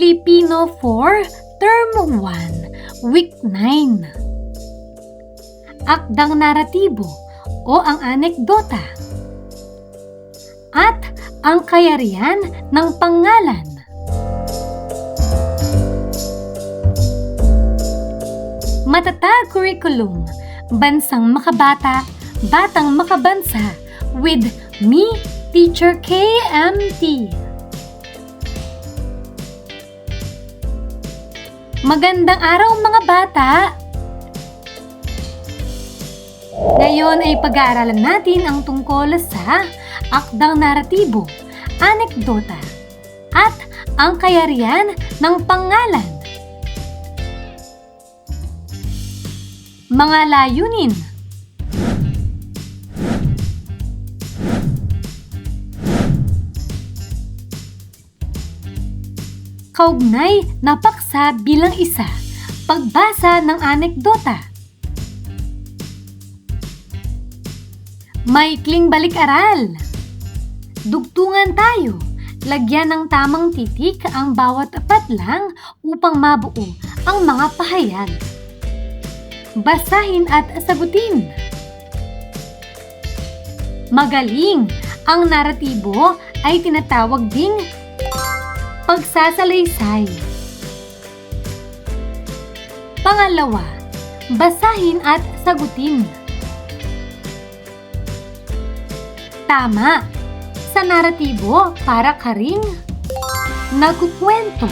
Filipino for Term 1, Week 9. Akdang naratibo o ang anekdota. At ang kayarihan ng pangalan. Matatag curriculum, bansang makabata, batang makabansa, with me, Teacher KMT. Magandang araw mga bata! Ngayon ay pag-aaralan natin ang tungkol sa akdang naratibo, anekdota, at ang kayarihan ng pangalan. Mga layunin. Kaugnay na paksa bilang isa, pagbasa ng anekdota. Maikling balik-aral. Dugtungan tayo, lagyan ng tamang titik ang bawat patlang upang mabuo ang mga pahayag. Basahin at sagutin. Magaling, ang naratibo ay tinatawag ding pagsasalaysay. Pangalawa, basahin at sagutin. Tama, sa naratibo para ka ring nagkukwento.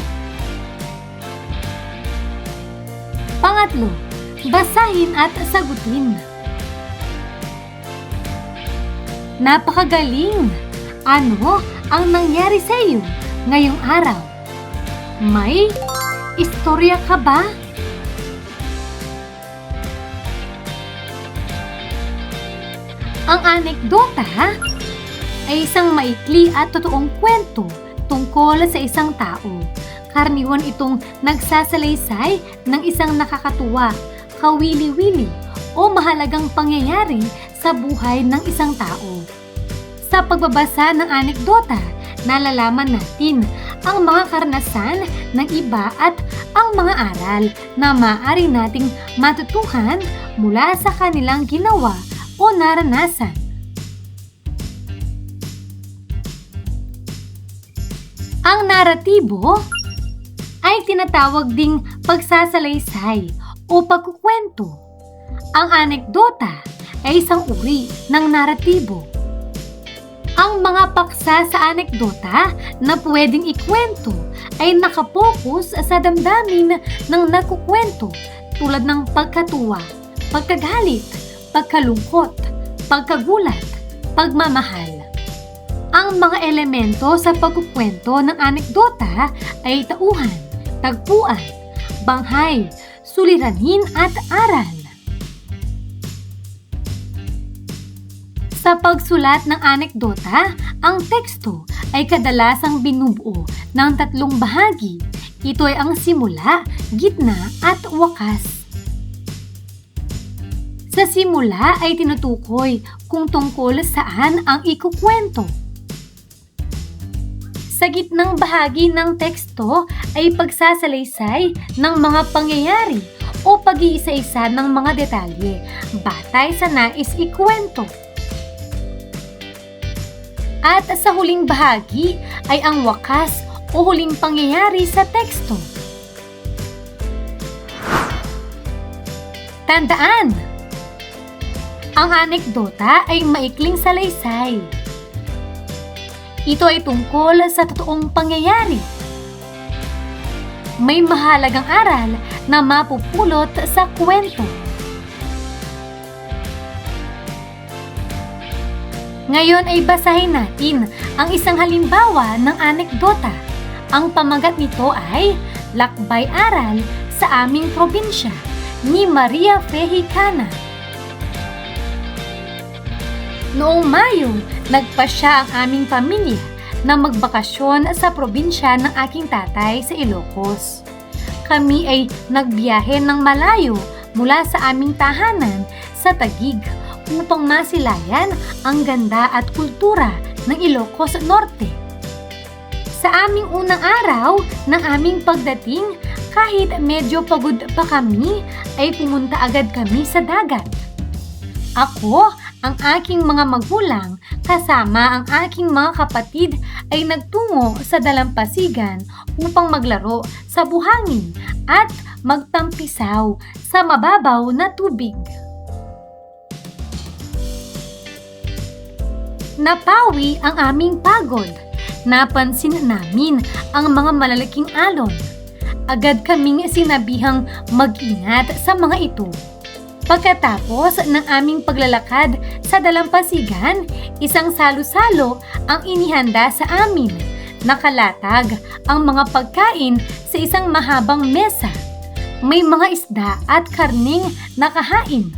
Pangatlo, basahin at sagutin. Napakagaling! Ano ang nangyari sa iyo ngayong araw? May istorya ka ba? Ang anekdota ay isang maikli at totoong kwento tungkol sa isang tao. Karaniwan itong nagsasalaysay ng isang nakakatuwa, kawili-wili o mahalagang pangyayari sa buhay ng isang tao. Sa pagbabasa ng anekdota, nalalaman natin ang mga karanasan ng iba at ang mga aral na maaari nating matutuhan mula sa kanilang ginawa o naranasan. Ang naratibo ay tinatawag ding pagsasalaysay o pagkukwento. Ang anekdota ay isang uri ng naratibo. Ang mga paksa sa anekdota na pwedeng ikwento ay nakapokus sa damdamin ng nagkukwento tulad ng pagkatuwa, pagkagalit, pagkalungkot, pagkagulat, pagmamahal. Ang mga elemento sa pagkukwento ng anekdota ay tauhan, tagpuan, banghay, suliranin at aral. Sa pagsulat ng anekdota, ang teksto ay kadalasang binubuo ng tatlong bahagi. Ito ay ang simula, gitna at wakas. Sa simula ay tinutukoy kung tungkol saan ang ikukwento. Sa gitnang bahagi ng teksto ay pagsasalaysay ng mga pangyayari o pag-iisa-isa ng mga detalye batay sa nais ikwento. At sa huling bahagi ay ang wakas o huling pangyayari sa teksto. Tandaan! Ang anekdota ay maikling salaysay. Ito ay tungkol sa totoong pangyayari. May mahalagang aral na mapupulot sa kwento. Ngayon ay basahin natin ang isang halimbawa ng anekdota. Ang pamagat nito ay Lakbay Aral sa Aming Probinsya ni Maria Fehicana. Noong Mayo, nagpasya ang aming pamilya na magbakasyon sa probinsya ng aking tatay sa Ilocos. Kami ay nagbiyahe ng malayo mula sa aming tahanan sa Taguig upang masilayan ang ganda at kultura ng Ilocos Norte. Sa aming unang araw ng aming pagdating, kahit medyo pagod pa kami, ay pumunta agad kami sa dagat. Ako, ang aking mga magulang, kasama ang aking mga kapatid ay nagtungo sa dalampasigan upang maglaro sa buhangin at magtampisaw sa mababaw na tubig. Napawi ang aming pagod. Napansin namin ang mga malalaking alon. Agad kaming sinabihang mag-ingat sa mga ito. Pagkatapos ng aming paglalakad sa dalampasigan, isang salo-salo ang inihanda sa amin. Nakalatag ang mga pagkain sa isang mahabang mesa. May mga isda at karning nakahain.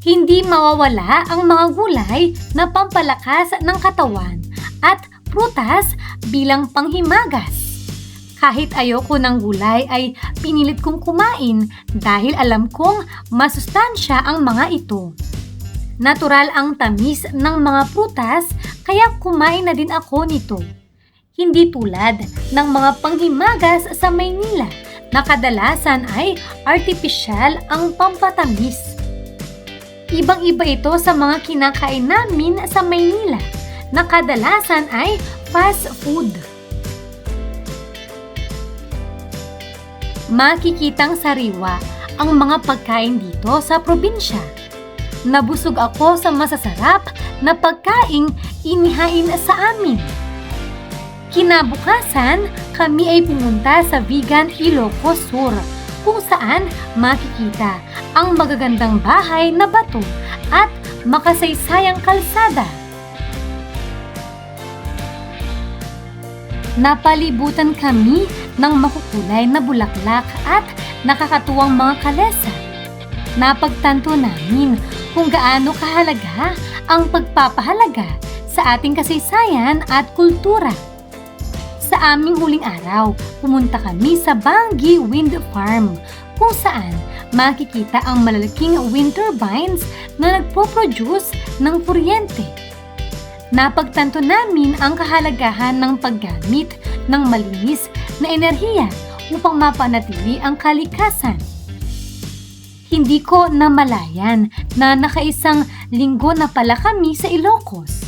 Hindi mawawala ang mga gulay na pampalakas ng katawan at prutas bilang panghimagas. Kahit ayoko ng gulay ay pinilit kong kumain dahil alam kong masustansya ang mga ito. Natural ang tamis ng mga prutas kaya kumain na din ako nito. Hindi tulad ng mga panghimagas sa Maynila na kadalasan ay artipisyal ang pampatamis. Ibang-iba ito sa mga kinakain namin sa Maynila na kadalasan ay fast food. Makikitang sariwa ang mga pagkain dito sa probinsya. Nabusog ako sa masasarap na pagkaing inihain sa amin. Kinabukasan, kami ay pumunta sa Vegan Ilocos Sur, kung saan makikita ang magagandang bahay na bato at makasaysayang kalsada. Napalibutan kami ng makukulay na bulaklak at nakakatuwang mga kalesa. Napagtanto namin kung gaano kahalaga ang pagpapahalaga sa ating kasaysayan at kultura. Sa aming huling araw, pumunta kami sa Bangi Wind Farm, kung saan makikita ang malalaking wind turbines na nagpo-produce ng kuryente. Napagtanto namin ang kahalagahan ng paggamit ng malinis na enerhiya upang mapanatili ang kalikasan. Hindi ko namalayan na nakaisang linggo na pala kami sa Ilocos.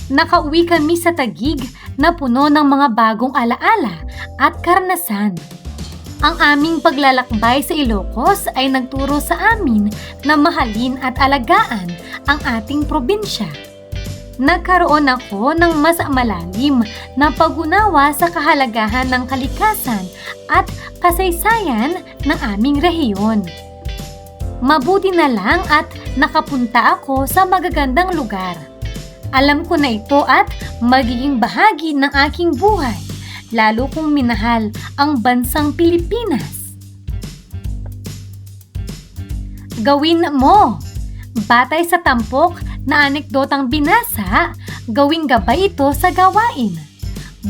Nakauwi kami sa Taguig na puno ng mga bagong alaala at karanasan. Ang aming paglalakbay sa Ilocos ay nagturo sa amin na mahalin at alagaan ang ating probinsya. Nagkaroon ako ng mas malalim na pag-unawa sa kahalagahan ng kalikasan at kasaysayan ng aming rehiyon. Mabuti na lang at nakapunta ako sa magagandang lugar. Alam ko na ito at magiging bahagi ng aking buhay, lalo kong minahal ang bansang Pilipinas. Gawin mo! Batay sa tampok na anekdotang binasa, gawing gabay ito sa gawain.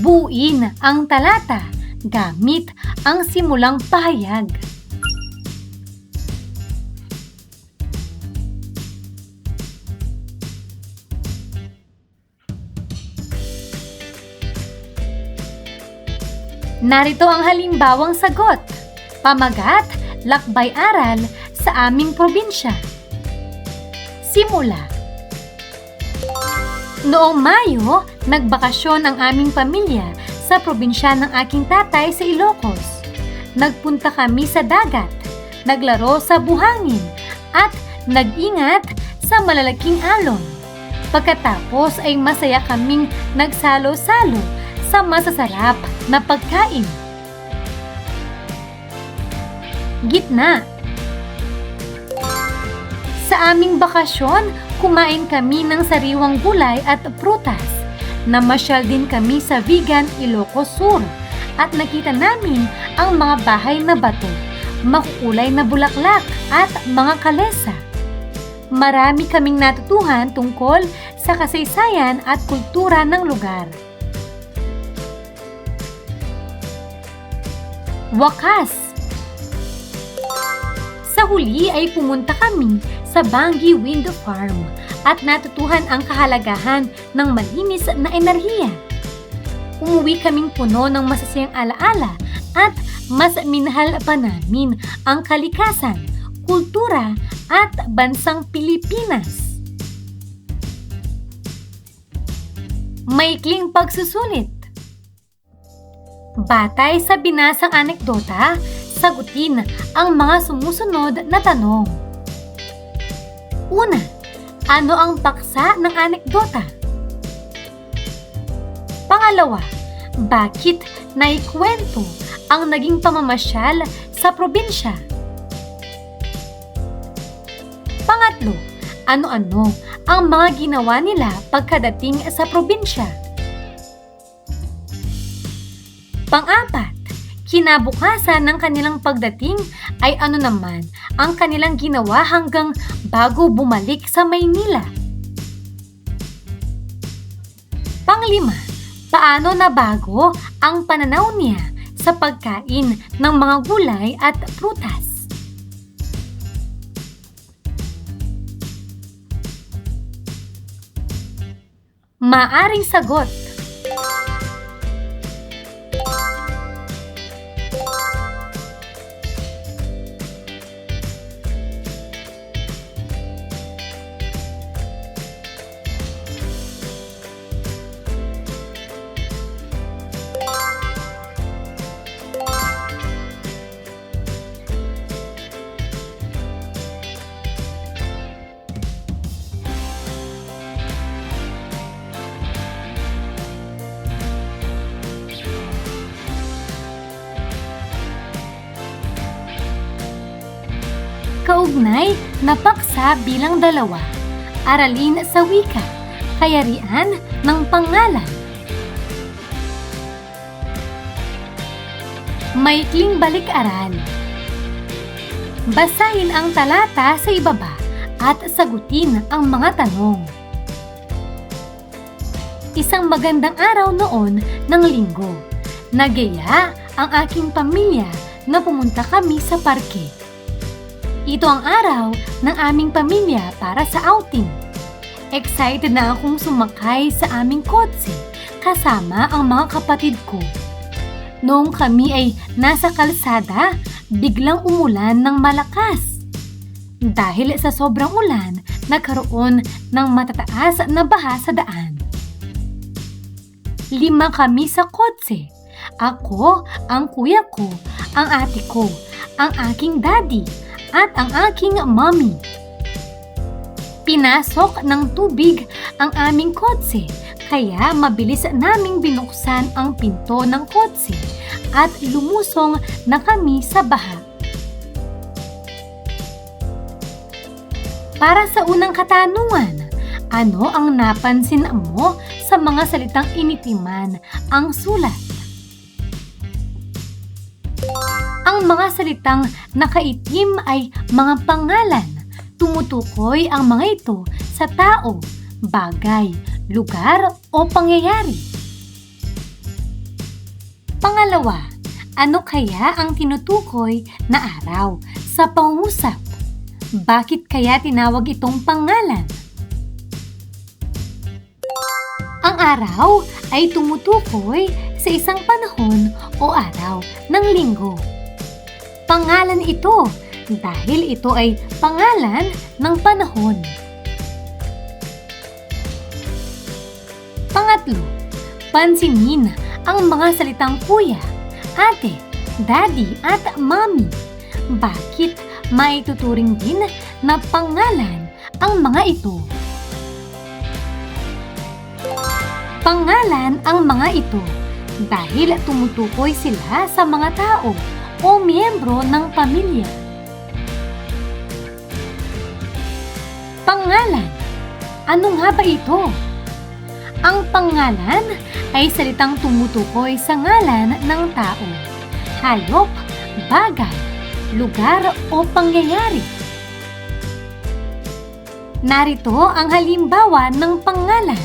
Buuin ang talata gamit ang simulang pahayag. Narito ang halimbawang sagot. Pamagat, lakbay-aral sa aming probinsya. Simula. Noong Mayo, nagbakasyon ang aming pamilya sa probinsya ng aking tatay sa Ilocos. Nagpunta kami sa dagat, naglaro sa buhangin, at nag-ingat sa malalaking alon. Pagkatapos ay masaya kaming nagsalo-salo sa masasarap na pagkain. Gitna. Sa aming bakasyon, kumain kami ng sariwang gulay at prutas. Namasyal din kami sa Vegan Ilocos Sur at nakita namin ang mga bahay na bato, makukulay na bulaklak at mga kalesa. Marami kaming natutuhan tungkol sa kasaysayan at kultura ng lugar. Wakas. Sa huli ay pumunta kami sa Bangi Wind Farm at natutuhan ang kahalagahan ng malinis na enerhiya. Umuwi kaming puno ng masasayang alaala at mas minahal pa namin ang kalikasan, kultura at bansang Pilipinas. Maikling pagsusulit. Batay sa binasang anekdota, sagutin ang mga sumusunod na tanong. Una, ano ang paksa ng anekdota? Pangalawa, bakit naikwento ang naging pamamasyal sa probinsya? Pangatlo, ano-ano ang mga ginawa nila pagkadating sa probinsya? Pang-apat, kinabukasan ng kanilang pagdating ay ano naman ang kanilang ginawa hanggang bago bumalik sa Maynila? Pang-lima, paano nabago ang pananaw niya sa pagkain ng mga gulay at prutas? Maaring sagot. Kaugnay na paksa bilang dalawa. Aralin sa wika. Kayarian ng pangalan. Maikling balik-aral. Basahin ang talata sa ibaba at sagutin ang mga tanong. Isang magandang araw noon ng linggo. Nagaya ang aking pamilya na pumunta kami sa parke. Ito ang araw ng aming pamilya para sa outing. Excited na akong sumakay sa aming kotse kasama ang mga kapatid ko. Noong kami ay nasa kalsada, biglang umulan ng malakas. Dahil sa sobrang ulan, nagkaroon ng matataas na baha sa daan. 5 kami sa kotse. Ako, ang kuya ko, ang ate ko, ang aking daddy, at ang aking mommy. Pinasok ng tubig ang aming kotse, kaya mabilis naming binuksan ang pinto ng kotse at lumusong na kami sa baha. Para sa unang katanungan, ano ang napansin mo sa mga salitang initiman ang sulat? Ang mga salitang nakaitim ay mga pangalan. Tumutukoy ang mga ito sa tao, bagay, lugar o pangyayari. Pangalawa, ano kaya ang tinutukoy na araw sa pangungusap? Bakit kaya tinawag itong pangalan? Ang araw ay tumutukoy sa isang panahon o araw ng linggo. Pangalan ito dahil ito ay pangalan ng panahon. Pangatlo, pansinin ang mga salitang kuya, ate, daddy at mommy. Bakit maituturing din na pangalan ang mga ito? Pangalan ang mga ito dahil tumutukoy sila sa mga tao o miyembro ng pamilya. Pangalan. Ano nga ba ito? Ang pangalan ay salitang tumutukoy sa ngalan ng tao, hayop, bagay, lugar o pangyayari. Narito ang halimbawa ng pangalan.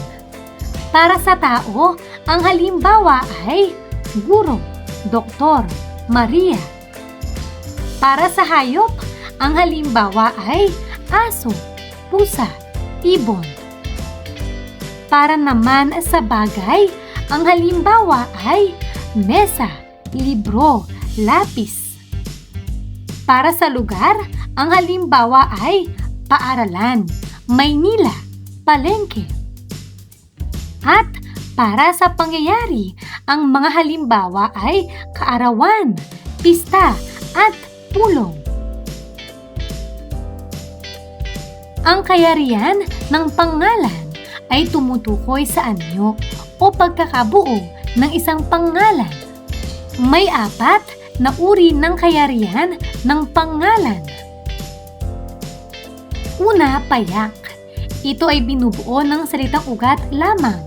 Para sa tao, ang halimbawa ay guro, doktor, Maria. Para sa hayop, ang halimbawa ay aso, pusa, ibon. Para naman sa bagay, ang halimbawa ay mesa, libro, lapis. Para sa lugar, ang halimbawa ay paaralan, Maynila, palengke. At para sa pangyayari, ang mga halimbawa ay kaarawan, pista, at pulong. Ang kayarihan ng pangalan ay tumutukoy sa anyo o pagkakabuo ng isang pangalan. May 4 na uri ng kayarihan ng pangalan. Una, payak. Ito ay binubuo ng salitang ugat lamang.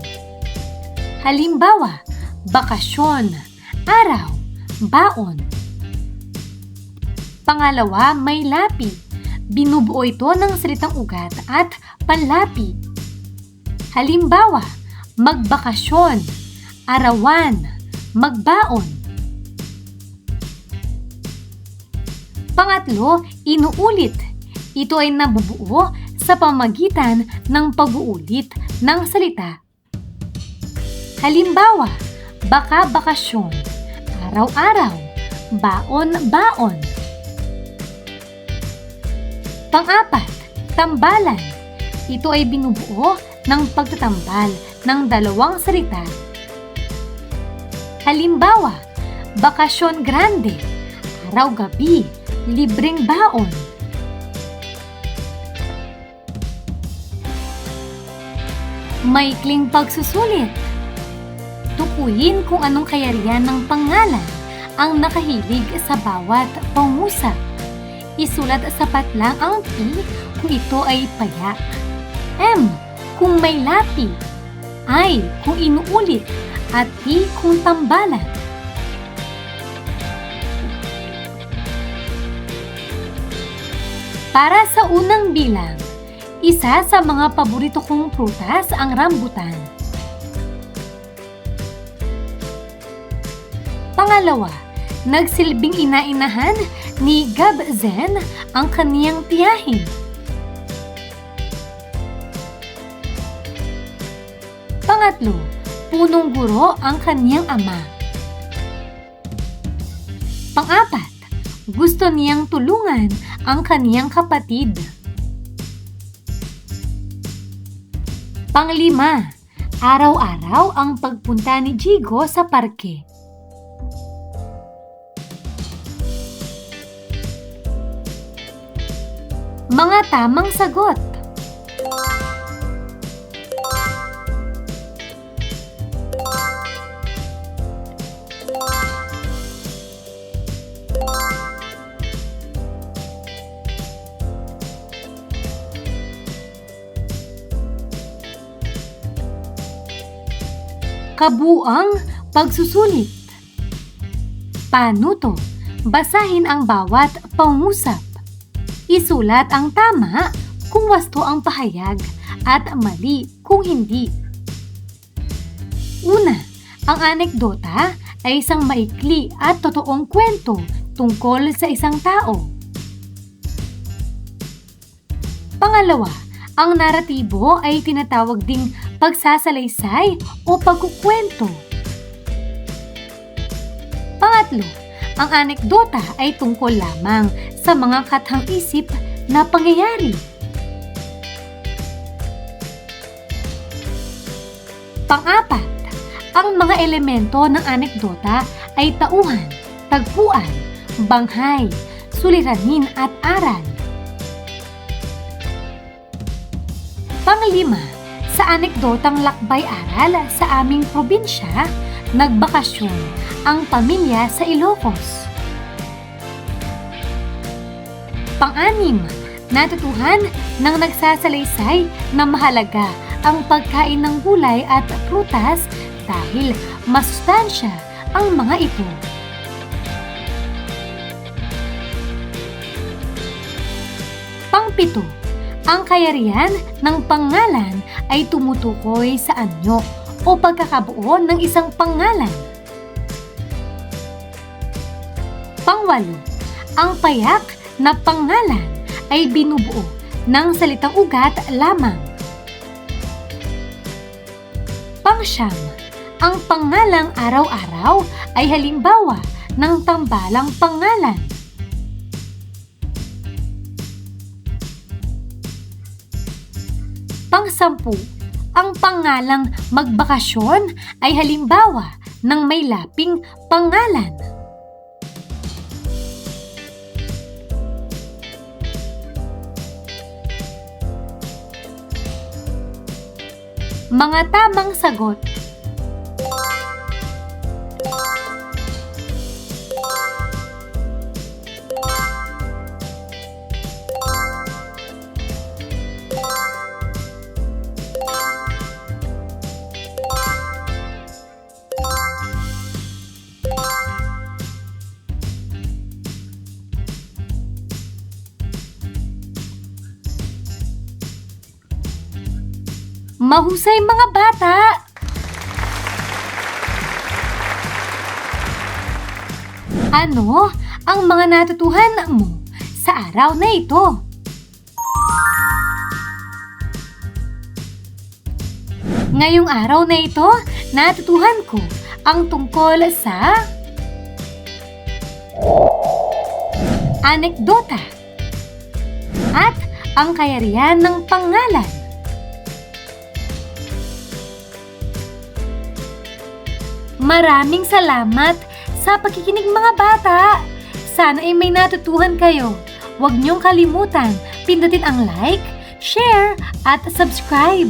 Halimbawa, bakasyon, araw, baon. Pangalawa, may lapi. Binubuo ito ng salitang ugat at panlapi. Halimbawa, magbakasyon, arawan, magbaon. Pangatlo, inuulit. Ito ay nabubuo sa pamamagitan ng pag-uulit ng salita. Halimbawa, baka-bakasyon, araw-araw, baon-baon. Pang-4, tambalan. Ito ay binubuo ng pagtatambal ng 2 salita. Halimbawa, bakasyon grande, araw-gabi, libreng baon. Maikling pagsusulit. Tukuyin kung anong kayarihan ng pangalan ang nakahilig sa bawat pangusap. Isulat sapat lang ang P kung ito ay payak, M kung may lapi, I kung inuulit, at T kung tambalan. Para sa unang bilang, isa sa mga paborito kong prutas ang rambutan. Pangalawa, nagsilbing ina-inahan ni Gabzen ang kaniyang tiyahin. Pangatlo, punong guro ang kaniyang ama. Pang-4, gusto niyang tulungan ang kaniyang kapatid. Pang-5, araw-araw ang pagpunta ni Jigo sa parke. Mga tamang sagot. Kabuang pagsusulit. Paano to? Basahin ang bawat pangusap. Isulat ang tama kung wasto ang pahayag at mali kung hindi. Una, ang anekdota ay isang maikli at totoong kwento tungkol sa isang tao. Pangalawa, ang naratibo ay tinatawag ding pagsasalaysay o pagkukwento. Pangatlo, ang anekdota ay tungkol lamang sa mga kathang-isip na pangyayari. Pang-4, ang mga elemento ng anekdota ay tauhan, tagpuan, banghay, suliranin at aral. Pang-5, sa anekdotang lakbay-aral sa aming probinsya, nagbakasyon ang pamilya sa Ilocos. Pang-6, natutuhan ng nagsasalaysay na mahalaga ang pagkain ng gulay at prutas dahil masustansya ang mga ito. Pang-7, ang kayarihan ng pangalan ay tumutukoy sa anyo o pagkakabuo ng isang pangalan. Pang-8, ang payak na pangalan ay binubuo ng salitang ugat lamang. Pangsyam, ang pangalang araw-araw ay halimbawa ng tambalang pangalan. Pangsampu, ang pangalang magbakasyon ay halimbawa ng may laping pangalan. Mga tamang sagot. Mahusay mga bata! Ano ang mga natutuhan mo sa araw na ito? Ngayong araw na ito, natutuhan ko ang tungkol sa anekdota at ang kayarihan ng pangalan. Maraming salamat sa pakikinig mga bata. Sana ay may natutuhan kayo. Huwag niyong kalimutan pindutin ang like, share at subscribe.